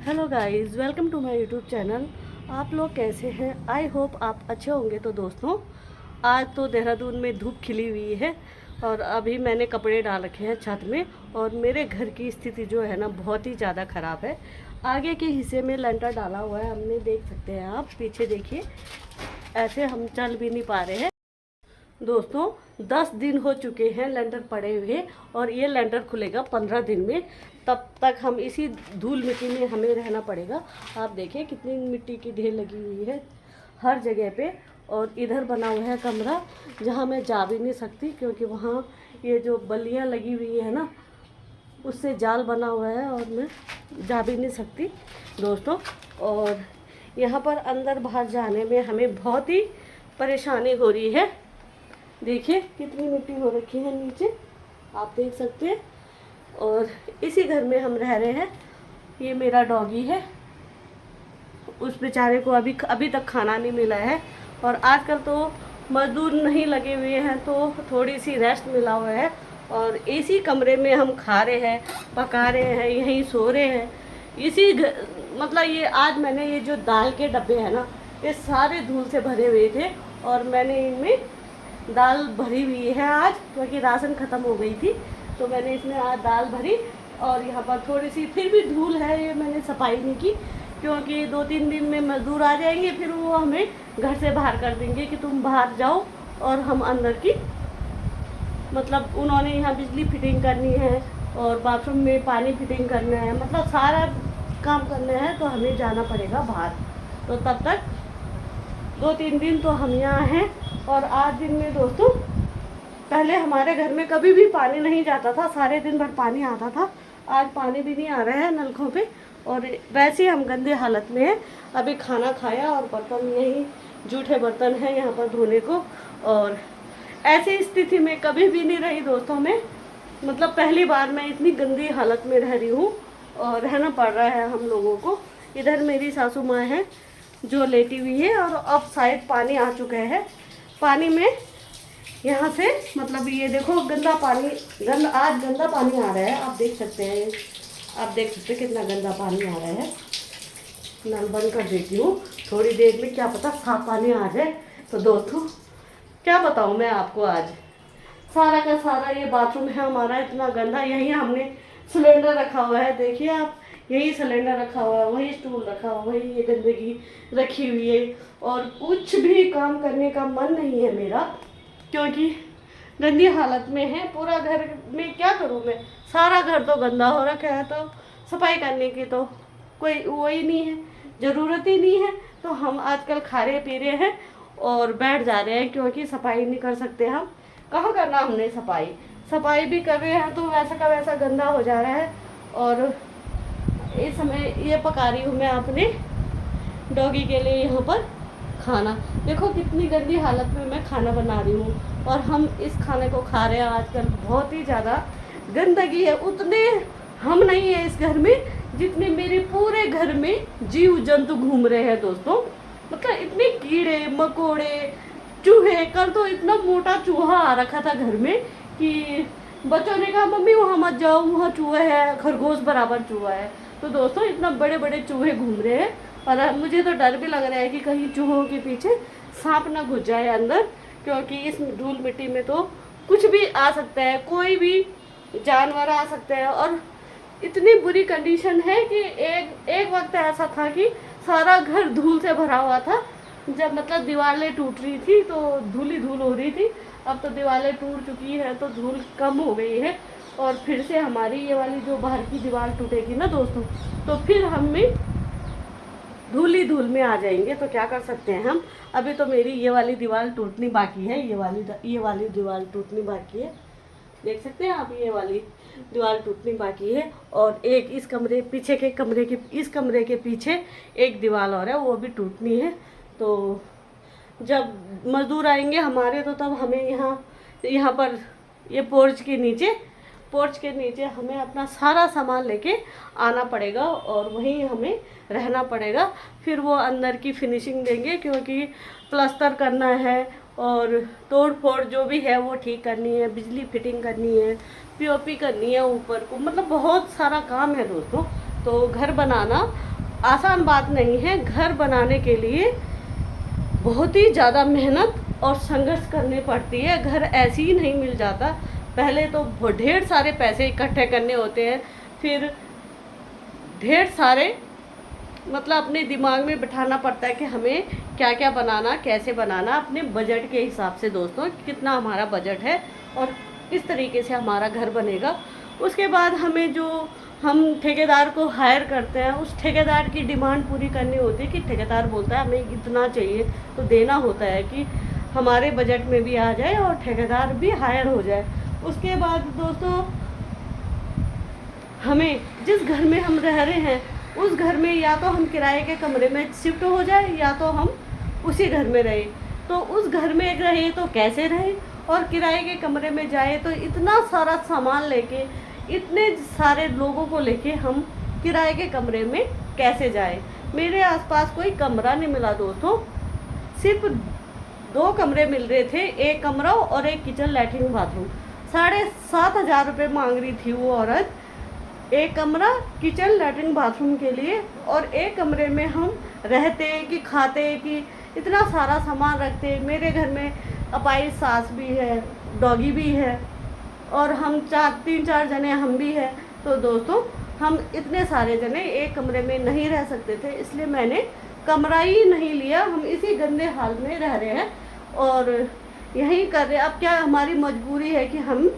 Hello guys, welcome to my YouTube channel. आप लोग कैसे हैं? आई होप आप अच्छे होंगे। तो दोस्तों, आज तो देहरादून में धूप खिली हुई है और अभी मैंने कपड़े डाल रखे हैं छत में। और मेरे घर की स्थिति जो है ना, बहुत ही ज़्यादा ख़राब है। आगे के हिस्से में लेंटर डाला हुआ है, हमने देख सकते हैं। आप पीछे देखिए, ऐसे हम चल भी नहीं पा रहे हैं। दोस्तों, 10 दिन हो चुके हैं लेंटर पड़े हुए और ये लेंटर खुलेगा 15 दिन में। तब तक हम इसी धूल मिट्टी में हमें रहना पड़ेगा। आप देखिए कितनी मिट्टी की ढेर लगी हुई है हर जगह पे। और इधर बना हुआ है कमरा जहाँ मैं जा भी नहीं सकती, क्योंकि वहाँ ये जो बल्लियाँ लगी हुई है ना, उससे जाल बना हुआ है और मैं जा भी नहीं सकती दोस्तों। और यहाँ पर अंदर बाहर जाने में हमें बहुत ही परेशानी हो रही है। देखिए कितनी मिट्टी हो रखी है नीचे, आप देख सकते हैं। और इसी घर में हम रह रहे हैं। ये मेरा डॉगी है, उस बेचारे को अभी तक खाना नहीं मिला है। और आजकल तो मजदूर नहीं लगे हुए हैं, तो थोड़ी सी रेस्ट मिला हुआ है। और इसी कमरे में हम खा रहे हैं, पका रहे हैं, यहीं सो रहे हैं। मतलब ये आज मैंने ये जो दाल के डब्बे हैं ना, ये सारे धूल से भरे हुए थे और मैंने इनमें दाल भरी हुई है आज, क्योंकि राशन ख़त्म हो गई थी। तो मैंने इसमें आज दाल भरी। और यहाँ पर थोड़ी सी फिर भी धूल है, ये मैंने सफाई नहीं की, क्योंकि 2-3 दिन में मज़दूर आ जाएंगे, फिर वो हमें घर से बाहर कर देंगे कि तुम बाहर जाओ और हम अंदर की, मतलब उन्होंने यहाँ बिजली फिटिंग करनी है और बाथरूम में पानी फिटिंग करना है, मतलब सारा काम करना है। तो हमें जाना पड़ेगा बाहर। तो तब तक 2-3 दिन तो हम यहाँ हैं। और आज दिन में दोस्तों, पहले हमारे घर में कभी भी पानी नहीं जाता था, सारे दिन भर पानी आता था। आज पानी भी नहीं आ रहा है नलकों पे और वैसे ही हम गंदे हालत में हैं। अभी खाना खाया और बर्तन यही जूठे बर्तन हैं यहाँ पर धोने को। और ऐसी स्थिति में कभी भी नहीं रही दोस्तों मैं, मतलब पहली बार मैं इतनी गंदी हालत में रह रही हूँ और रहना पड़ रहा है हम लोगों को। इधर मेरी सासू माँ है जो लेटी हुई है और अब शायद पानी आ चुका है। पानी में यहाँ से, मतलब ये देखो गंदा पानी, आज गंदा पानी आ रहा है। आप देख सकते हैं, कितना गंदा पानी आ रहा है। नल बंद कर देती हूँ, थोड़ी देर में क्या पता साफ पानी आ जाए। तो दोस्तों, क्या बताऊँ मैं आपको, आज सारा का सारा ये बाथरूम है हमारा इतना गंदा। यहीं हमने सिलेंडर रखा हुआ है, देखिए आप, यही सिलेंडर रखा हुआ है, वही स्टूल रखा हुआ है, वही ये गंदगी रखी हुई है। और कुछ भी काम करने का मन नहीं है मेरा, क्योंकि गंदी हालत में है पूरा घर। में क्या करूँ मैं, सारा घर तो गंदा हो रखा है, तो सफाई करने की तो कोई वो ही नहीं है, ज़रूरत ही नहीं है। तो हम आजकल खा रहे पी रहे हैं और बैठ जा रहे हैं, क्योंकि सफाई नहीं कर सकते हम। कहाँ करना हमने सफाई भी कर रहे हैं तो वैसा का वैसा गंदा हो जा रहा है। और इस समय ये पका रही हूँ मैं अपने डॉगी के लिए यहाँ पर खाना। देखो कितनी गंदी हालत में मैं खाना बना रही हूँ और हम इस खाने को खा रहे हैं। आजकल बहुत ही ज़्यादा गंदगी है, उतने हम नहीं है इस घर में जितने मेरे पूरे घर में जीव जंतु घूम रहे हैं दोस्तों। मतलब इतने कीड़े मकोड़े, चूहे। कल तो इतना मोटा चूहा आ रखा था घर में कि बच्चों ने कहा मम्मी वहाँ मत जाओ, वहाँ चूहा है, खरगोश बराबर चूहा है। तो दोस्तों, इतना बड़े बड़े चूहे घूम रहे हैं और मुझे तो डर भी लग रहा है कि कहीं चूहों के पीछे सांप ना घुस जाए अंदर, क्योंकि इस धूल मिट्टी में तो कुछ भी आ सकता है, कोई भी जानवर आ सकता है। और इतनी बुरी कंडीशन है कि एक वक्त ऐसा था कि सारा घर धूल से भरा हुआ था। जब मतलब दीवारें टूट रही थी तो धूल ही धूल हो रही थी। अब तो दीवारें टूट चुकी है तो धूल कम हो गई है। और फिर से हमारी ये वाली जो बाहर की दीवार टूटेगी ना दोस्तों, तो फिर हम भी धूल ही धूल में आ जाएंगे। तो क्या कर सकते हैं हम। अभी तो मेरी ये वाली दीवार टूटनी बाकी है, ये वाली दीवार टूटनी बाकी है, देख सकते हैं आप, ये वाली दीवार टूटनी बाकी है। और एक इस कमरे पीछे के कमरे के इस कमरे के पीछे एक दीवार और है, वो भी टूटनी है। तो जब मज़दूर आएंगे हमारे, तो तब हमें यहाँ पर ये पोर्च के नीचे हमें अपना सारा सामान लेके आना पड़ेगा और वहीं हमें रहना पड़ेगा। फिर वो अंदर की फिनिशिंग देंगे, क्योंकि प्लास्टर करना है और तोड़ फोड़ जो भी है वो ठीक करनी है, बिजली फिटिंग करनी है, पीओपी करनी है ऊपर को, मतलब बहुत सारा काम है दोस्तों। तो घर बनाना आसान बात नहीं है। घर बनाने के लिए बहुत ही ज़्यादा मेहनत और संघर्ष करनी पड़ती है। घर ऐसे ही नहीं मिल जाता। पहले तो ढेर सारे पैसे इकट्ठे करने होते हैं, फिर ढेर सारे मतलब अपने दिमाग में बिठाना पड़ता है कि हमें क्या क्या बनाना, कैसे बनाना, अपने बजट के हिसाब से दोस्तों, कितना हमारा बजट है और किस तरीके से हमारा घर बनेगा। उसके बाद हमें जो हम ठेकेदार को हायर करते हैं, उस ठेकेदार की डिमांड पूरी करनी होती है कि ठेकेदार बोलता है हमें इतना चाहिए, तो देना होता है कि हमारे बजट में भी आ जाए और ठेकेदार भी हायर हो जाए। उसके बाद दोस्तों, हमें जिस घर में हम रह रहे हैं उस घर में या तो हम किराए के कमरे में शिफ्ट हो जाए या तो हम उसी घर में रहे। तो उस घर में रहे तो कैसे रहे, और किराए के कमरे में जाए तो इतना सारा सामान लेके, इतने सारे लोगों को लेके हम किराए के कमरे में कैसे जाए। मेरे आसपास कोई कमरा नहीं मिला दोस्तों, सिर्फ 2 कमरे मिल रहे थे, एक कमरा और एक किचन लैट्रिन बाथरूम। 7,500 रुपये मांग रही थी वो औरत, एक कमरा किचन लैट्रिन बाथरूम के लिए, और एक कमरे में हम रहते कि खाते कि इतना सारा सामान रखते। मेरे घर में अपाई सास भी है, डॉगी भी है और हम 3-4 जने हम भी हैं। तो दोस्तों, हम इतने सारे जने एक कमरे में नहीं रह सकते थे, इसलिए मैंने कमरा ही नहीं लिया। हम इसी गंदे हाल में रह रहे हैं और यही कर रहे हैं। अब क्या हमारी मजबूरी है कि हम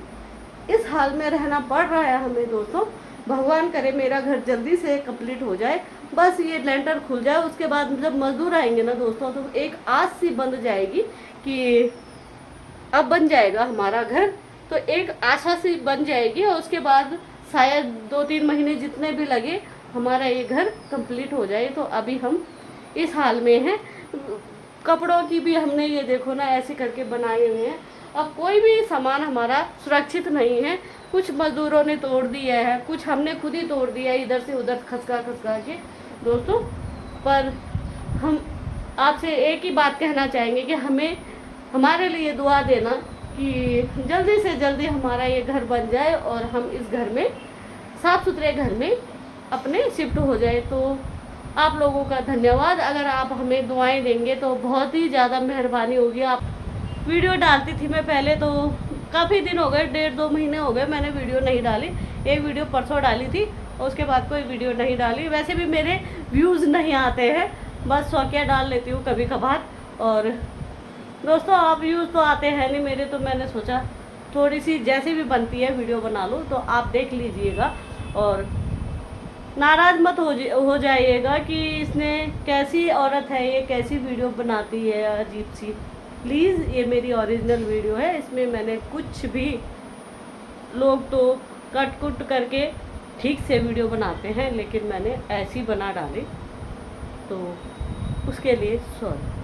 इस हाल में रहना पड़ रहा है हमें दोस्तों। भगवान करे मेरा घर जल्दी से कंप्लीट हो जाए, बस ये लेंटर खुल जाए। उसके बाद जब मजदूर आएंगे ना दोस्तों, तो एक आस सी बंध जाएगी कि अब बन जाएगा हमारा घर, तो एक आशा सी बन जाएगी। और उसके बाद शायद 2-3 महीने जितने भी लगे हमारा ये घर कंप्लीट हो जाए। तो अभी हम इस हाल में हैं। कपड़ों की भी हमने ये देखो ना ऐसे करके बनाए हुए हैं। अब कोई भी सामान हमारा सुरक्षित नहीं है। कुछ मजदूरों ने तोड़ दिया है, कुछ हमने खुद ही तोड़ दिया है, इधर से उधर खसका के दोस्तों। पर हम आपसे एक ही बात कहना चाहेंगे कि हमें हमारे लिए दुआ देना कि जल्दी से जल्दी हमारा ये घर बन जाए और हम इस घर में, साफ़ सुथरे घर में अपने शिफ्ट हो जाए। तो आप लोगों का धन्यवाद। अगर आप हमें दुआएं देंगे तो बहुत ही ज़्यादा मेहरबानी होगी। आप वीडियो डालती थी मैं पहले, तो काफ़ी दिन हो गए, 1.5-2 महीने हो गए मैंने वीडियो नहीं डाली। एक वीडियो परसों डाली थी और उसके बाद कोई वीडियो नहीं डाली। वैसे भी मेरे व्यूज़ नहीं आते हैं, बस शौकिया डाल लेती हूँ कभी कभार। और दोस्तों, आप व्यूज़ तो आते हैं नहीं मेरे, तो मैंने सोचा थोड़ी सी जैसी भी बनती है वीडियो बना लूँ, तो आप देख लीजिएगा और नाराज़ मत हो जाइएगा कि इसने कैसी औरत है, ये कैसी वीडियो बनाती है अजीब सी। प्लीज़, ये मेरी ओरिजिनल वीडियो है, इसमें मैंने कुछ भी, लोग तो कट कुट करके ठीक से वीडियो बनाते हैं, लेकिन मैंने ऐसी बना डाली, तो उसके लिए सॉरी।